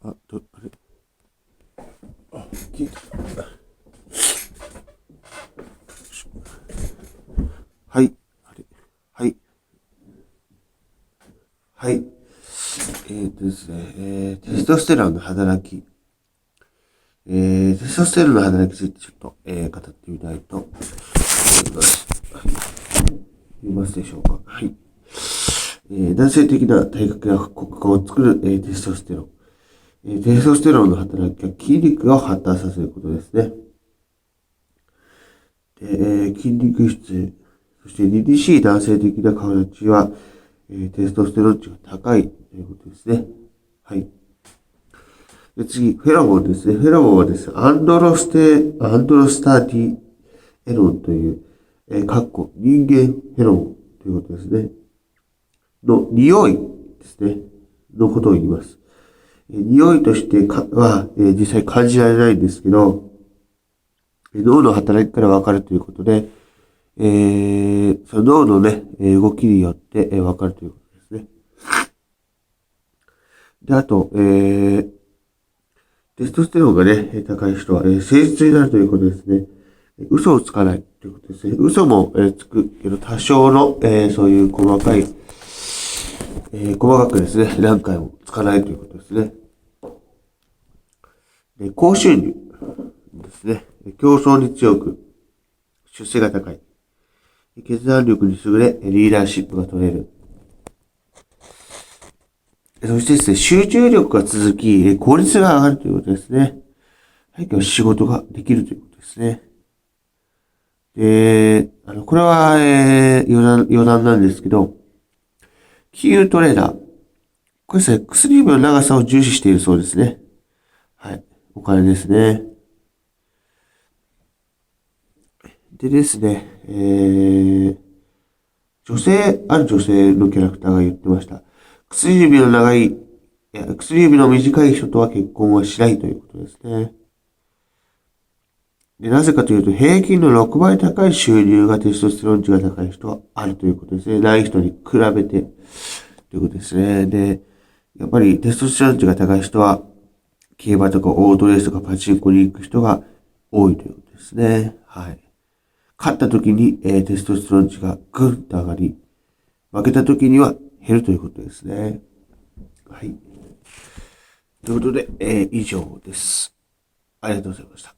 あれ、聞いた。はい。あれ。はい。はい。ですね、テストステロンの働き。テストステロンの働きについてちょっと、語ってみたいと思います。はい。見ますでしょうか。はい。男性的な体格や骨格を作る、テストステロン。テストステロンの働きは筋肉を発達させることですね。筋肉質、そして凛々しい男性的な顔立ちは、テストステロン値が高いということですね。はい。で次、フェロモンですね。フェロモンはですね、アンドロスタティエロンという、人間フェロモンということですね。の匂いですね。のことを言います。匂いとしては、実際感じられないんですけど、脳の働きからわかるということで、その脳のね、動きによって、わかるということですね。で、あと、テストステロンがね、高い人は、誠実になるということですね。嘘をつかないということですね。嘘も、つくけど、多少の、そういう細かくですね、何回もつかないということですね。高収入ですね。競争に強く、出世が高い。決断力に優れ、リーダーシップが取れる。そしてですね、集中力が続き、効率が上がるということですね。はい、今日仕事ができるということですね。これは、余談なんですけど、金融トレーダー。これですね、薬指の長さを重視しているそうですね。はい。お金ですね。でですね、ある女性のキャラクターが言ってました。薬指の短い人とは結婚はしないということですね。で、なぜかというと、平均の6倍高い収入がテストステロン値が高い人はあるということですね。ない人に比べてということですね。で、やっぱりテストステロン値が高い人は、競馬とかオートレースとかパチンコに行く人が多いということですね。はい。勝った時に、テストステロン値がぐんと上がり、負けた時には減るということですね。はい。ということで、以上です。ありがとうございました。